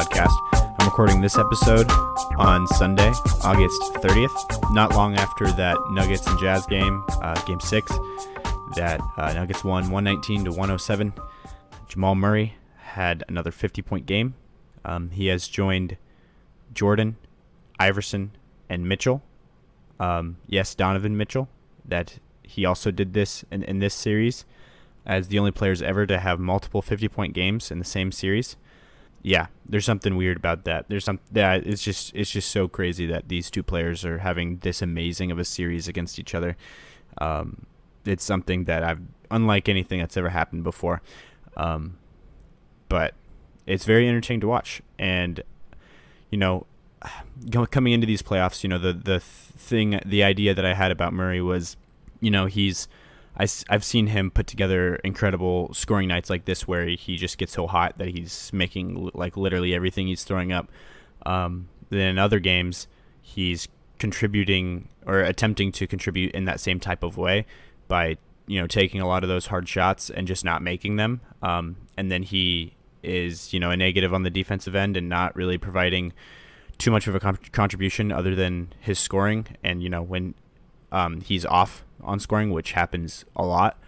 podcast. I'm recording this episode on Sunday, August 30th, not long after that Nuggets and Jazz game, Game 6, that Nuggets won 119-107. Jamal Murray had another 50-point game. He has joined Jordan, Iverson, and Mitchell. Yes, Donovan Mitchell, that he also did this in this series as the only players ever to have multiple 50-point games in the same series. Yeah, there's something weird about that. It's just so crazy that these two players are having this amazing of a series against each other. It's something that unlike anything that's ever happened before. But it's very entertaining to watch. And, coming into these playoffs, the idea that I had about Murray was, I've seen him put together incredible scoring nights like this where he just gets so hot that he's making like literally everything he's throwing up. Then in other games, he's contributing or attempting to contribute in that same type of way by, taking a lot of those hard shots and just not making them. And then he is, a negative on the defensive end and not really providing too much of a contribution other than his scoring. And, when he's off on scoring, which happens a lot,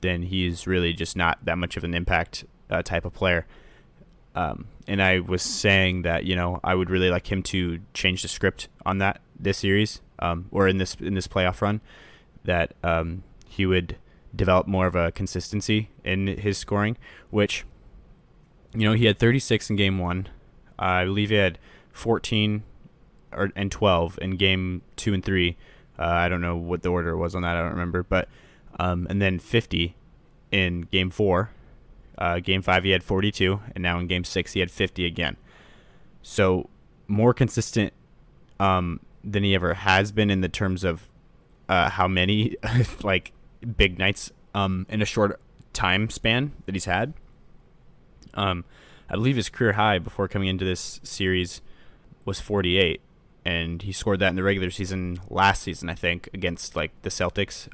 then he's really just not that much of an impact type of player. And I was saying that, I would really like him to change the script on this series, or in this playoff run, that he would develop more of a consistency in his scoring, which, he had 36 in game 1. I believe he had 14 and 12 in game 2 and 3. I don't know what the order was on that. I don't remember. But and then 50 in game 4. Game 5 he had 42, and now in game 6 he had 50 again. So more consistent than he ever has been in the terms of how many like big nights in a short time span that he's had. I believe his career high before coming into this series was 48. And he scored that in the regular season last season, I think, against like the Celtics.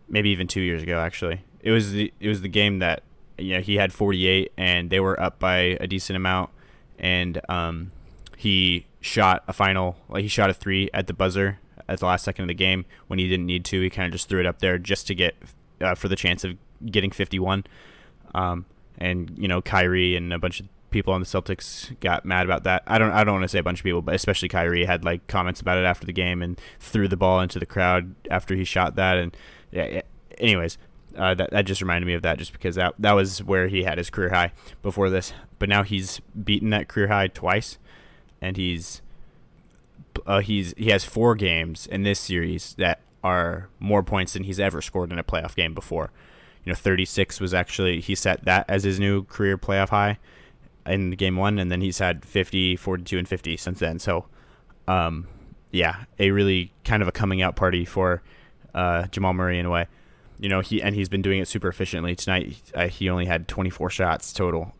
Maybe even 2 years ago, actually. It was the game that he had 48 and they were up by a decent amount, and he shot a 3 at the buzzer at the last second of the game when he didn't need to. He kind of just threw it up there just to get for the chance of getting 51. And Kyrie and a bunch of people on the Celtics got mad about that. I don't want to say a bunch of people, but especially Kyrie had like comments about it after the game and threw the ball into the crowd after he shot that. And yeah. Anyways, that just reminded me of that, just because that was where he had his career high before this. But now he's beaten that career high twice, and he has 4 games in this series that are more points than he's ever scored in a playoff game before. 36 was actually, he set that as his new career playoff high in game 1, and then he's had 50, 42, and 50 since then. So, a really kind of a coming out party for Jamal Murray in a way. He's been doing it super efficiently. Tonight, he only had 24 shots total,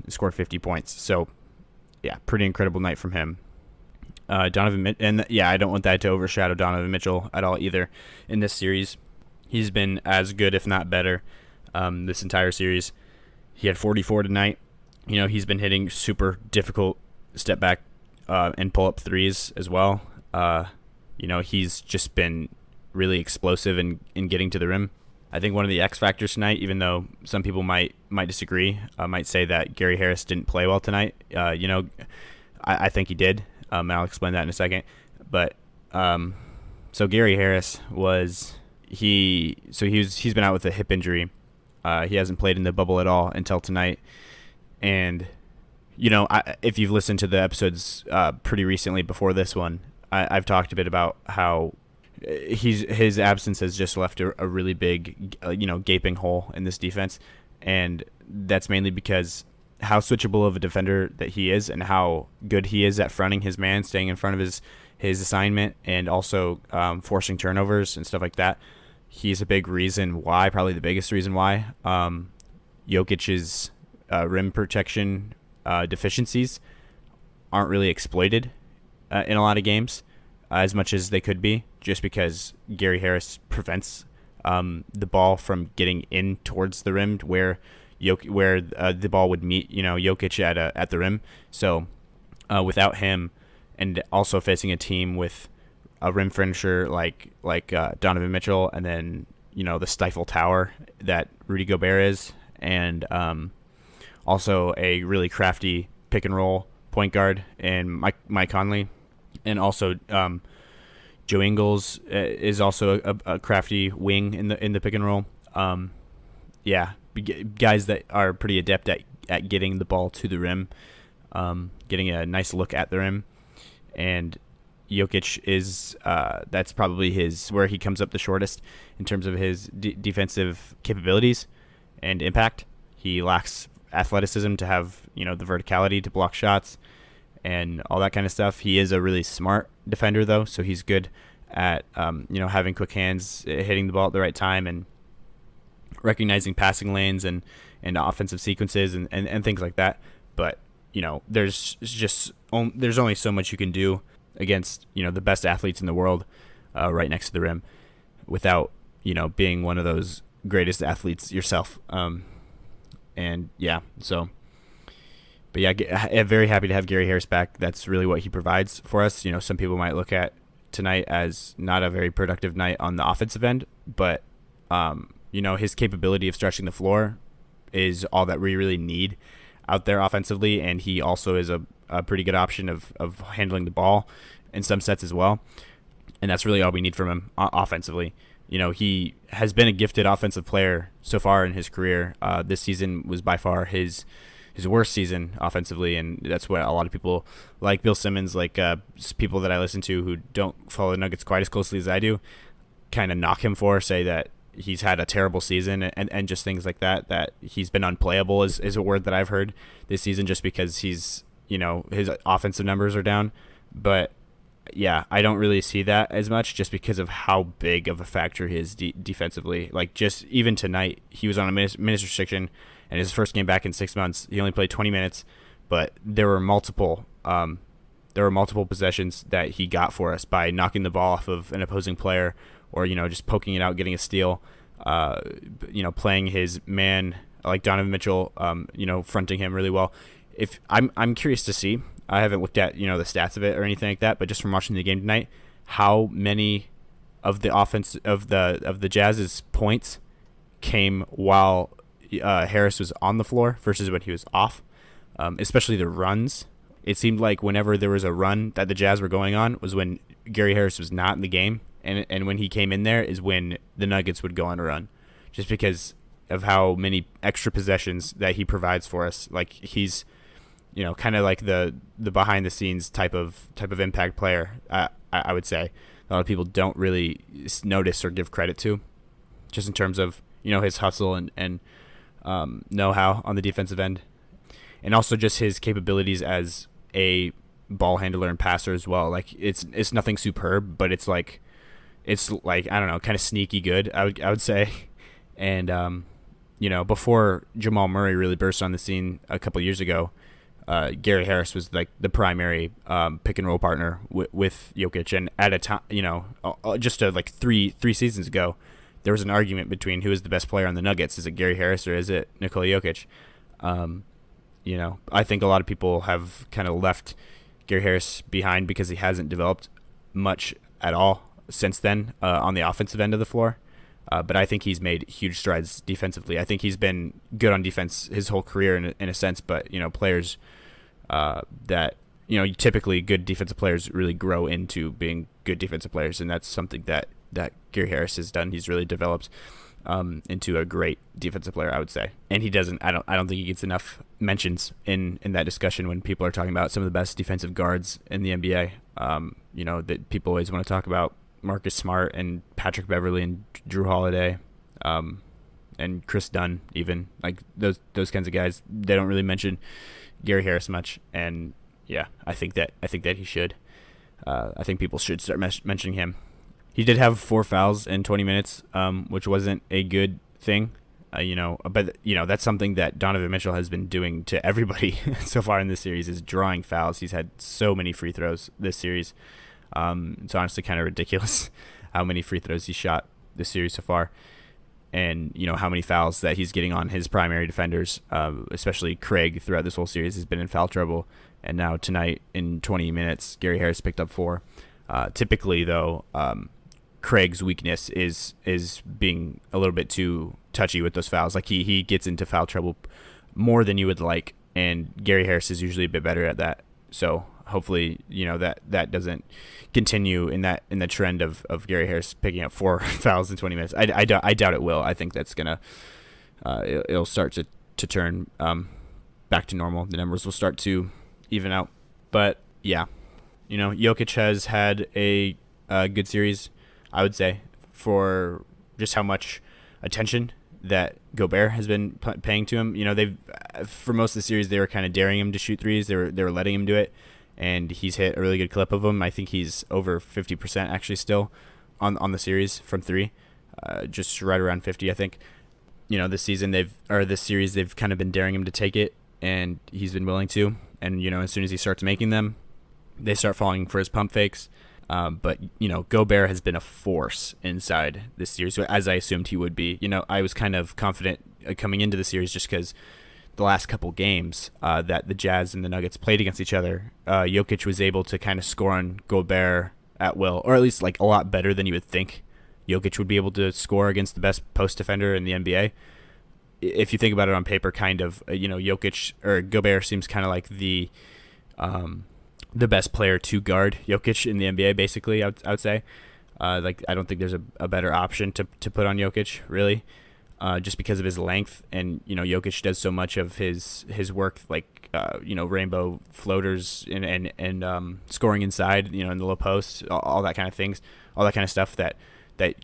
scored 50 points. So, yeah, pretty incredible night from him. Donovan Mitchell, and I don't want that to overshadow Donovan Mitchell at all either in this series. He's been as good, if not better, this entire series. He had 44 tonight. He's been hitting super difficult step back and pull up threes as well. He's just been really explosive in getting to the rim. I think one of the X factors tonight, even though some people might disagree, might say that Gary Harris didn't play well tonight. I think he did. I'll explain that in a second. But so Gary Harris he's been out with a hip injury. He hasn't played in the bubble at all until tonight. And, if you've listened to the episodes pretty recently before this one, I've talked a bit about how his absence has just left a really big, gaping hole in this defense. And that's mainly because how switchable of a defender that he is and how good he is at fronting his man, staying in front of his assignment, and also forcing turnovers and stuff like that. He's a big reason why, probably the biggest reason why, Jokic's rim protection deficiencies aren't really exploited in a lot of games as much as they could be, just because Gary Harris prevents the ball from getting in towards the rim, where where the ball would meet, Jokic at the rim. So without him, and also facing a team with a rim finisher like Donovan Mitchell, and then the Stifle Tower that Rudy Gobert is, and also a really crafty pick and roll point guard and Mike Conley, and also Joe Ingles is also a crafty wing in the pick and roll. Guys that are pretty adept at getting the ball to the rim, getting a nice look at the rim, and Jokic is that's probably where he comes up the shortest in terms of his defensive capabilities and impact. He lacks athleticism to have the verticality to block shots and all that kind of stuff. He is a really smart defender though, so he's good at having quick hands, hitting the ball at the right time, and recognizing passing lanes and offensive sequences and things like that. But there's only so much you can do against the best athletes in the world right next to the rim without being one of those greatest athletes yourself. I'm very happy to have Gary Harris back. That's really what he provides for us. Some people might look at tonight as not a very productive night on the offensive end, but his capability of stretching the floor is all that we really need out there offensively, and he also is a pretty good option of handling the ball in some sets as well, and that's really all we need from him offensively. He has been a gifted offensive player so far in his career. This season was by far his worst season offensively, and that's what a lot of people like Bill Simmons, like people that I listen to who don't follow the Nuggets quite as closely as I do, kind of knock him for, say that he's had a terrible season and just things like that he's been unplayable is a word that I've heard this season just because he's his offensive numbers are down. But yeah, I don't really see that as much just because of how big of a factor he is defensively. Like just even tonight, he was on a minutes restriction, and his first game back in 6 months. He only played 20 minutes, but there were multiple possessions that he got for us by knocking the ball off of an opposing player, or just poking it out, getting a steal. Playing his man like Donovan Mitchell, fronting him really well. If I'm curious to see. I haven't looked at the stats of it or anything like that, but just from watching the game tonight, how many of the offense of the Jazz's points came while Harris was on the floor versus when he was off, especially the runs. It seemed like whenever there was a run that the Jazz were going on was when Gary Harris was not in the game, and when he came in there is when the Nuggets would go on a run, just because of how many extra possessions that he provides for us. Like he's kind of like the behind the scenes type of impact player. I would say a lot of people don't really notice or give credit to, just in terms of his hustle and know-how on the defensive end, and also just his capabilities as a ball handler and passer as well. Like it's nothing superb, but it's like I don't know, kind of sneaky good. I would say, and before Jamal Murray really burst on the scene a couple years ago, Gary Harris was like the primary pick and roll partner with Jokic, and at a time, just like three seasons ago, there was an argument between who is the best player on the Nuggets. Is it Gary Harris or is it Nikola Jokic? I think a lot of people have kind of left Gary Harris behind because he hasn't developed much at all since then on the offensive end of the floor. But I think he's made huge strides defensively. I think he's been good on defense his whole career in a sense, but players that typically good defensive players really grow into being good defensive players, and that's something that Gary Harris has done. He's really developed into a great defensive player, I would say. And he doesn't. I don't think he gets enough mentions in that discussion when people are talking about some of the best defensive guards in the NBA. That people always want to talk about Marcus Smart and Patrick Beverley and Drew Holiday, and Chris Dunn, even like those kinds of guys. They don't really mention Gary Harris much, and yeah, I think that he should. I think people should start mentioning him. He did have 4 fouls in 20 minutes, which wasn't a good thing, but that's something that Donovan Mitchell has been doing to everybody so far in this series, is drawing fouls. He's had so many free throws this series. It's honestly kind of ridiculous how many free throws he shot this series so far. and how many fouls that he's getting on his primary defenders, especially Craig throughout this whole series has been in foul trouble. And now tonight in 20 minutes, Gary Harris picked up 4. Typically, though, Craig's weakness is being a little bit too touchy with those fouls. Like he gets into foul trouble more than you would like, and Gary Harris is usually a bit better at that. So hopefully, that doesn't continue in the trend of Gary Harris picking up 4 fouls in 20 minutes. I doubt it will. I think that's gonna it'll start to turn back to normal. The numbers will start to even out. But yeah, Jokic has had a good series, I would say, for just how much attention that Gobert has been paying to him. They've for most of the series they were kind of daring him to shoot threes. They were letting him do it, and he's hit a really good clip of them. I think he's over 50% actually still on the series from 3, just right around 50, I think. This series they've kind of been daring him to take it, and he's been willing to. And as soon as he starts making them, they start falling for his pump fakes. But Gobert has been a force inside this series, as I assumed he would be. I was kind of confident coming into the series just because the last couple games that the Jazz and the Nuggets played against each other, Jokic was able to kind of score on Gobert at will, or at least like a lot better than you would think Jokic would be able to score against the best post defender in the NBA. If you think about it on paper, kind of, Jokic or Gobert seems kind of like the best player to guard Jokic in the NBA, basically, I would say. I don't think there's a better option to put on Jokic, really, just because of his length. And, Jokic does so much of his work, like, rainbow floaters and scoring inside, in the low post, all that kind of things, all that kind of stuff that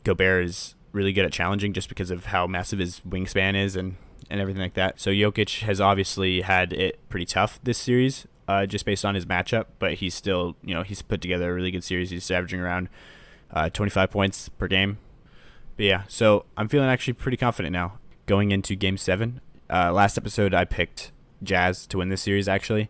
Gobert is really good at challenging just because of how massive his wingspan is and everything like that. So Jokic has obviously had it pretty tough this series, just based on his matchup, but he's still, he's put together a really good series. He's averaging around 25 points per game. But yeah, so I'm feeling actually pretty confident now going into Game 7. Last episode, I picked Jazz to win this series, actually,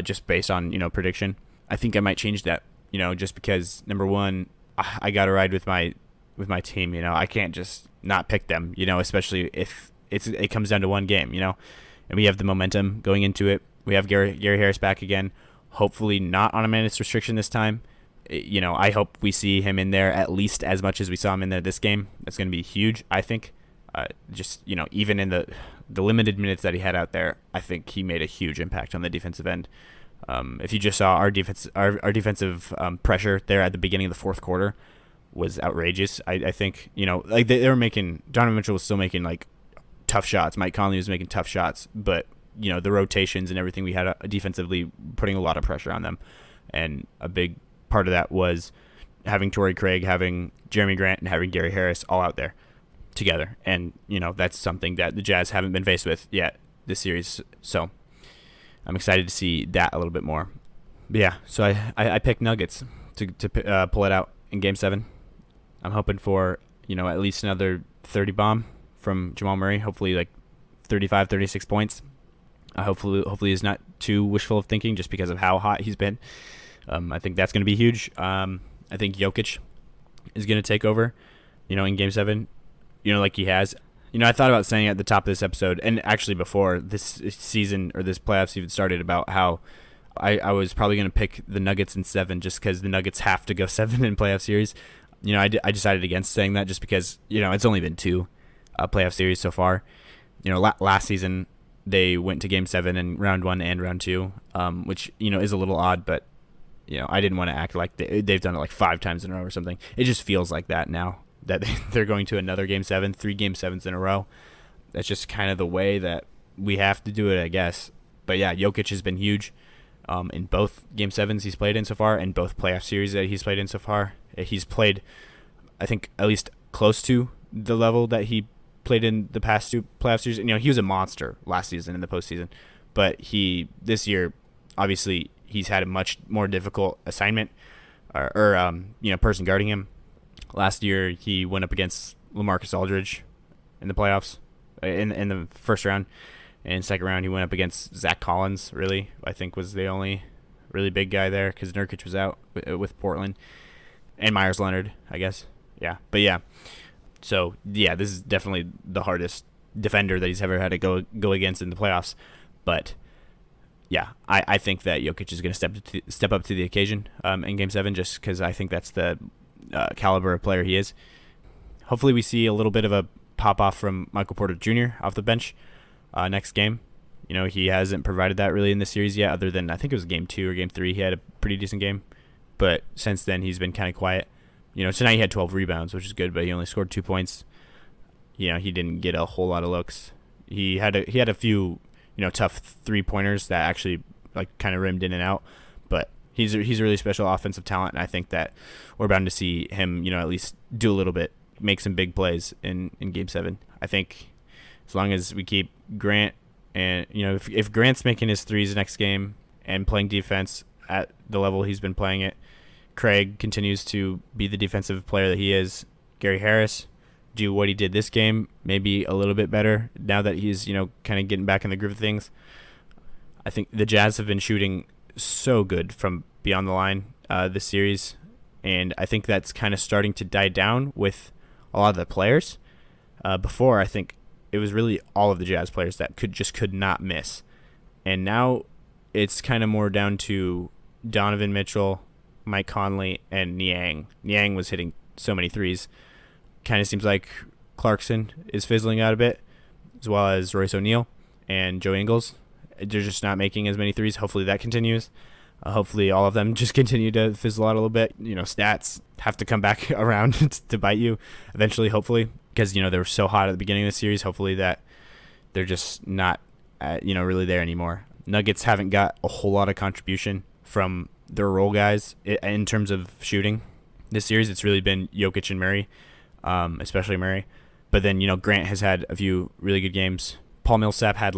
just based on, prediction. I think I might change that, just because, number one, I got to ride with my team. I can't just not pick them, especially if it comes down to one game, and we have the momentum going into it. We have Gary Harris back again, hopefully not on a minutes restriction this time. I hope we see him in there at least as much as we saw him in there this game. That's going to be huge, I think. Even in the limited minutes that he had out there, I think he made a huge impact on the defensive end. If you just saw our defensive pressure there at the beginning of the fourth quarter was outrageous. I think, they were making, Donovan Mitchell was still making like tough shots. Mike Conley was making tough shots, but the rotations and everything we had defensively putting a lot of pressure on them. And a big part of that was having Torrey Craig, having Jeremy Grant, and having Gary Harris all out there together. And, that's something that the Jazz haven't been faced with yet this series. So I'm excited to see that a little bit more. But yeah, so I picked Nuggets to pull it out in Game 7. I'm hoping for, at least another 30 bomb from Jamal Murray, hopefully like 35, 36 points. Hopefully he's not too wishful of thinking just because of how hot he's been. I think that's going to be huge. I think Jokic is going to take over, in Game 7, like he has. I thought about saying at the top of this episode, and actually before this season or this playoffs even started, about how I was probably going to pick the Nuggets in 7 just because the Nuggets have to go 7 in playoff series. I decided against saying that just because, it's only been 2 playoff series so far. Last season they went to Game 7 in round 1 and round 2, which, is a little odd, but, I didn't want to act like they've done it like 5 times in a row or something. It just feels like that now that they're going to another Game 7, 3 Game 7s in a row. That's just kind of the way that we have to do it, I guess. But yeah, Jokic has been huge in both Game 7s he's played in so far, and both playoff series that he's played in so far. He's played, I think, at least close to the level that he played in the past 2 playoff series. He was a monster last season in the postseason, but this year, obviously, he's had a much more difficult assignment or person guarding him. Last year, he went up against LaMarcus Aldridge in the playoffs in the first round. And second round, he went up against Zach Collins, really, I think was the only really big guy there because Nurkic was out with Portland. And Myers Leonard, I guess. Yeah. But yeah, So yeah, this is definitely the hardest defender that he's ever had to go against in the playoffs. But yeah, I think that Jokic is going to step up to the occasion in Game 7, just because I think that's the caliber of player he is. Hopefully we see a little bit of a pop-off from Michael Porter Jr. off the bench next game. He hasn't provided that really in this series yet, other than I think it was Game 2 or Game 3. He had a pretty decent game. But since then, he's been kind of quiet. Tonight he had 12 rebounds, which is good, but he only scored 2 points. He didn't get a whole lot of looks. He had a few tough 3-pointers that actually kind of rimmed in and out, but he's a really special offensive talent, and I think that we're bound to see him at least do a little bit, make some big plays in Game 7. I think as long as we keep Grant, and if Grant's making his threes next game and playing defense at the level he's been playing it, Craig continues to be the defensive player that he is. Gary Harris do what he did this game, maybe a little bit better now that he's kind of getting back in the groove of things. I think the Jazz have been shooting so good from beyond the line this series, and I think that's kind of starting to die down with a lot of the players. Before, I think it was really all of the Jazz players that could not miss, and now it's kind of more down to Donovan Mitchell, Mike Conley, and Niang. Niang was hitting so many threes. Kind of seems like Clarkson is fizzling out a bit, as well as Royce O'Neal and Joe Ingles. They're just not making as many threes. Hopefully that continues. Hopefully all of them just continue to fizzle out a little bit. Stats have to come back around to bite you eventually, hopefully, because they were so hot at the beginning of the series. Hopefully that they're just not really there anymore. Nuggets haven't got a whole lot of contribution from their role guys in terms of shooting this series. It's really been Jokic and Murray. Especially Murray. But then, Grant has had a few really good games. Paul Millsap had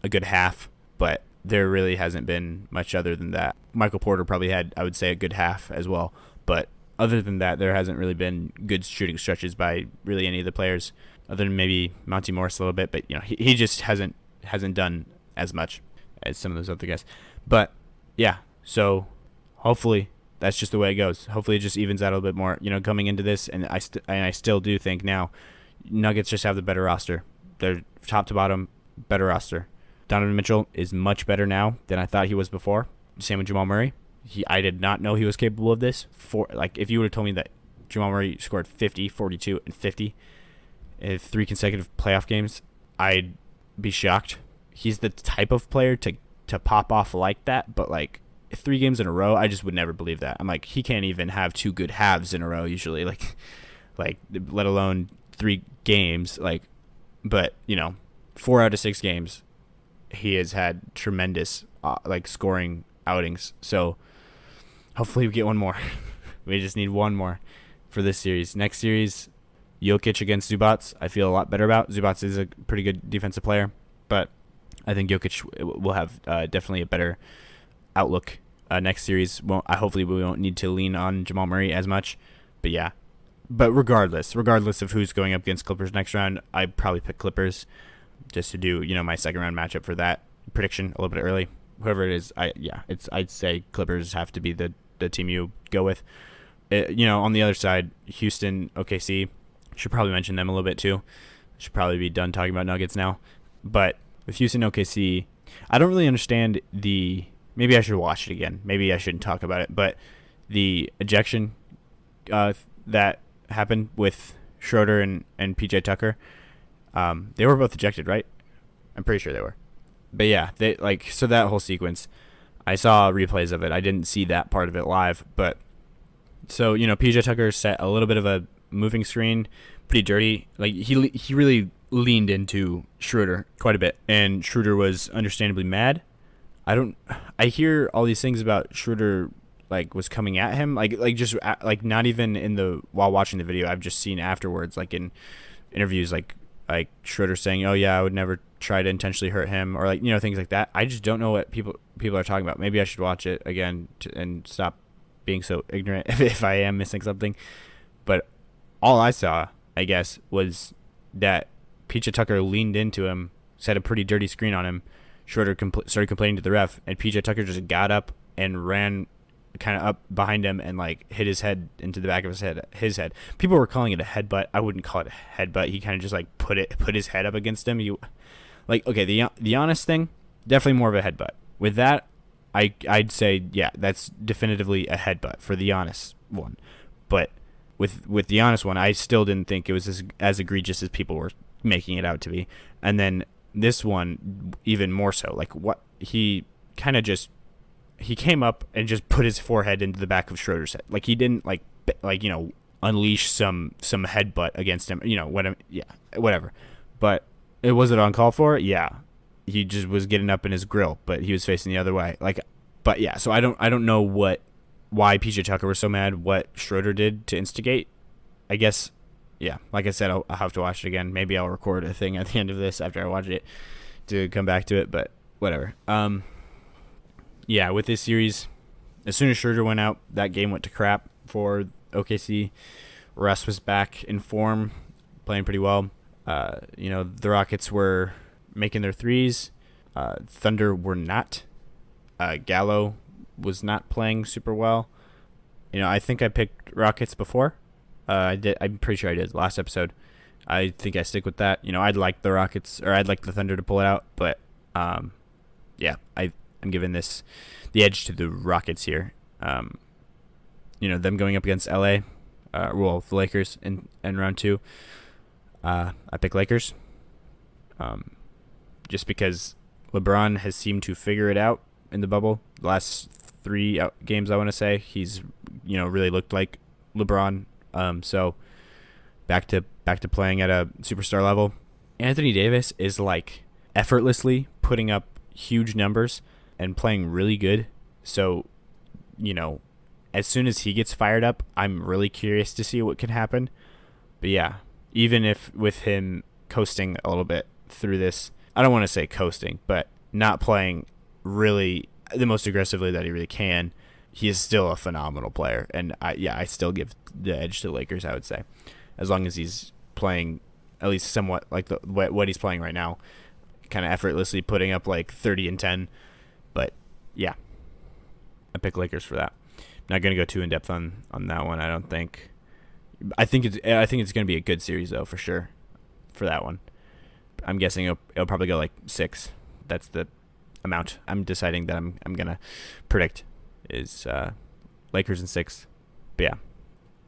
a good half, but there really hasn't been much other than that. Michael Porter probably had, I would say, a good half as well. But other than that, there hasn't really been good shooting stretches by really any of the players, other than maybe Monty Morris a little bit. But, he just hasn't done as much as some of those other guys. But, yeah, so hopefully that's just the way it goes. Hopefully it just evens out a little bit more, coming into this. And I still do think now Nuggets just have the better roster. They're top to bottom, better roster. Donovan Mitchell is much better now than I thought he was before. Same with Jamal Murray. I did not know he was capable of this. If you would have told me that Jamal Murray scored 50, 42, and 50 in 3 consecutive playoff games, I'd be shocked. He's the type of player to pop off like that, but 3 games in a row, I just would never believe that. I'm he can't even have 2 good halves in a row usually, let alone 3 games. But 4 out of 6 games, he has had tremendous scoring outings. So hopefully we get one more. We just need one more for this series. Next series, Jokic against Zubats, I feel a lot better about. Zubats is a pretty good defensive player, but I think Jokic will have definitely a better outlook next series. Hopefully we won't need to lean on Jamal Murray as much, but yeah. But regardless of who's going up against Clippers next round, I'd probably pick Clippers just to do my second round matchup for that prediction a little bit early. Whoever it is, I'd say Clippers have to be the team you go with. On the other side, Houston, OKC, should probably mention them a little bit too. Should probably be done talking about Nuggets now. But with Houston, OKC, I don't really understand maybe I should watch it again. Maybe I shouldn't talk about it. But the ejection that happened with Schroeder and PJ Tucker, they were both ejected, right? I'm pretty sure they were. But yeah, so that whole sequence, I saw replays of it. I didn't see that part of it live. But so, PJ Tucker set a little bit of a moving screen, pretty dirty. He really leaned into Schroeder quite a bit, and Schroeder was understandably mad. I hear all these things about Schroeder was coming at him, not even while watching the video. I've just seen afterwards, in interviews, like Schroeder saying, "Oh yeah, I would never try to intentionally hurt him," or things like that. I just don't know what people are talking about. Maybe I should watch it again and stop being so ignorant if I am missing something. But all I saw, I guess, was that PJ Tucker leaned into him, set a pretty dirty screen on him. Schroeder started complaining to the ref, and PJ Tucker just got up and ran kind of up behind him and like hit his head into the back of his head. People were calling it a headbutt. I wouldn't call it a headbutt. He kind of just like put his head up against him. The honest thing, definitely more of a headbutt. With that, I'd say, yeah, that's definitively a headbutt for the honest one. But with the honest one, I still didn't think it was as egregious as people were making it out to be. And then this one, even more so. Like, what he came up and just put his forehead into the back of Schroeder's head. Like, he didn't unleash some headbutt against him. Whatever. But was it uncalled for? Yeah. He just was getting up in his grill, but he was facing the other way. So I don't know why PJ Tucker was so mad, what Schroeder did to instigate. I guess, yeah, like I said, I'll have to watch it again. Maybe I'll record a thing at the end of this after I watch it to come back to it, but whatever. With this series, as soon as Schroeder went out, that game went to crap for OKC. Russ was back in form, playing pretty well. The Rockets were making their threes. Thunder were not. Gallo was not playing super well. I think I picked Rockets before. I did. I'm pretty sure I did last episode. I think I stick with that. I'd like the Rockets, or I'd like the Thunder to pull it out, but I'm giving the edge to the Rockets here. Them going up against LA, the Lakers in round 2. I pick Lakers. Just because LeBron has seemed to figure it out in the bubble. The last 3 games, I want to say, he's really looked like LeBron. So back to playing at a superstar level. Anthony Davis is like effortlessly putting up huge numbers and playing really good. So, as soon as he gets fired up, I'm really curious to see what can happen. But yeah, even if with him coasting a little bit through this, I don't want to say coasting, but not playing really the most aggressively that he really can, he is still a phenomenal player. And I still give the edge to the Lakers, I would say, as long as he's playing at least somewhat like what he's playing right now, kind of effortlessly putting up like 30 and 10. But yeah, I pick Lakers for that. Not going to go too in depth on that one, I don't think. I think it's going to be a good series though, for sure, for that one. I'm guessing it'll probably go like 6. That's the amount I'm deciding that I'm gonna predict is Lakers in 6. But yeah,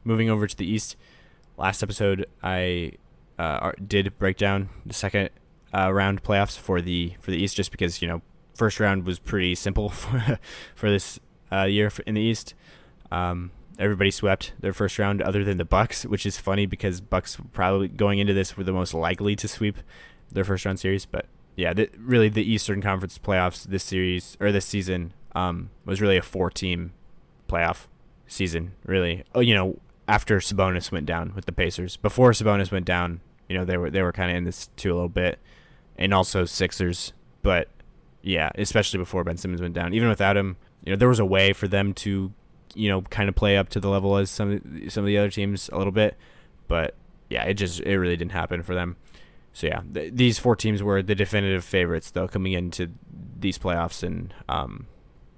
moving over to the East. Last episode I did break down the second round playoffs for the East, just because first round was pretty simple for this year in the East. Everybody swept their first round other than the Bucks, which is funny because Bucks probably going into this were the most likely to sweep their first round series. But yeah, really the Eastern Conference playoffs this season was really a 4-team playoff season, really. After Sabonis went down with the Pacers. Before Sabonis went down, they were kind of in this too a little bit, and also Sixers. But yeah, especially before Ben Simmons went down, even without him, there was a way for them to kind of play up to the level as some of the other teams a little bit. But yeah, it really didn't happen for them. So yeah, these 4 teams were the definitive favorites though coming into these playoffs, and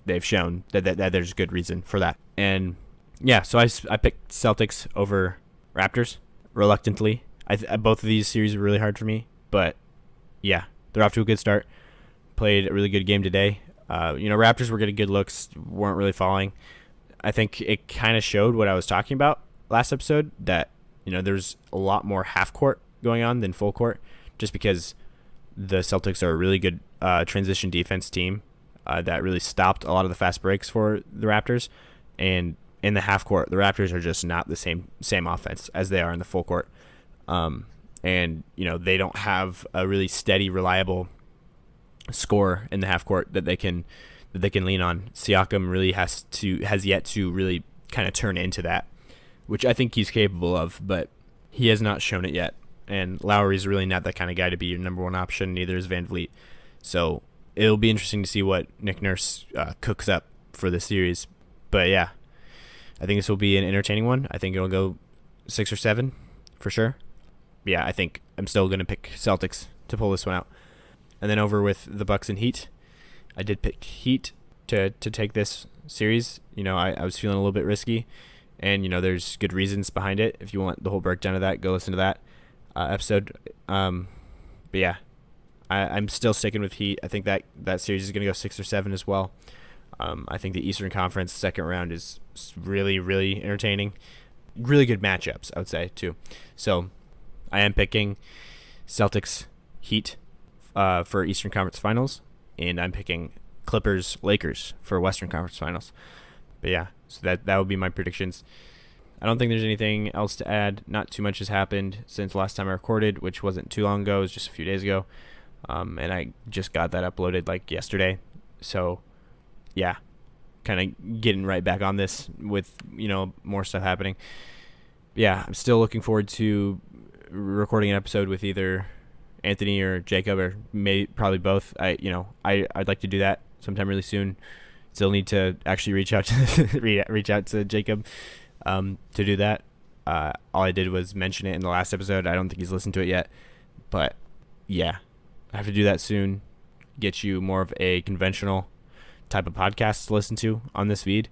they've shown that there's good reason for that. And yeah, so I picked Celtics over Raptors reluctantly. Both of these series were really hard for me, but yeah, they're off to a good start. Played a really good game today. Raptors were getting good looks, weren't really falling. I think it kind of showed what I was talking about last episode, that there's a lot more half court going on than full court, just because the Celtics are a really good transition defense team that really stopped a lot of the fast breaks for the Raptors. And in the half court, the Raptors are just not the same offense as they are in the full court. And they don't have a really steady, reliable score in the half court that they can lean on. Siakam really has yet to really kind of turn into that, which I think he's capable of, but he has not shown it yet. And Lowry's really not that kind of guy to be your number one option. Neither is Van Vliet. So it'll be interesting to see what Nick Nurse cooks up for the series. But yeah, I think this will be an entertaining one. I think it'll go 6 or 7 for sure. Yeah, I think I'm still going to pick Celtics to pull this one out. And then over with the Bucks and Heat. I did pick Heat to take this series. I was feeling a little bit risky, and there's good reasons behind it. If you want the whole breakdown of that, go listen to that episode. But yeah, I'm still sticking with Heat. I think that series is going to go 6 or 7 as well. I think the Eastern Conference second round is really, really entertaining. Really good matchups, I would say, too. So I am picking Celtics Heat for Eastern Conference Finals, and I'm picking Clippers Lakers for Western Conference Finals. But yeah, so that would be my predictions. I don't think there's anything else to add. Not too much has happened since last time I recorded, which wasn't too long ago. It was just a few days ago. And I just got that uploaded like yesterday. So yeah, kind of getting right back on this with, more stuff happening. Yeah, I'm still looking forward to recording an episode with either Anthony or Jacob, or probably both. I'd like to do that sometime really soon. Still need to actually reach out to Jacob to do that. All I did was mention it in the last episode. I don't think he's listened to it yet, but yeah, I have to do that soon. Get you more of a conventional type of podcast to listen to on this feed.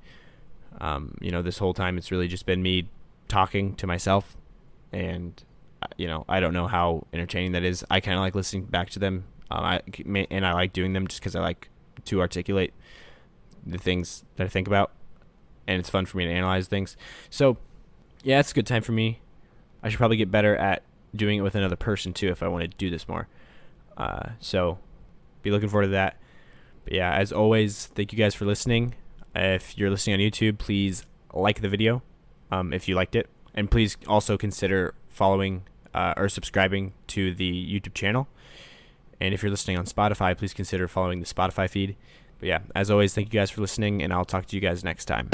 This whole time it's really just been me talking to myself, and I don't know how entertaining that is. I kind of like listening back to them, I like doing them just because I like to articulate the things that I think about, and it's fun for me to analyze things. So yeah, it's a good time for me. I should probably get better at doing it with another person too if I want to do this more. So be looking forward to that. But yeah, as always, thank you guys for listening. If you're listening on YouTube, please like the video if you liked it, and please also consider following or subscribing to the YouTube channel. And if you're listening on Spotify, please consider following the Spotify feed. But yeah, as always, thank you guys for listening, and I'll talk to you guys next time.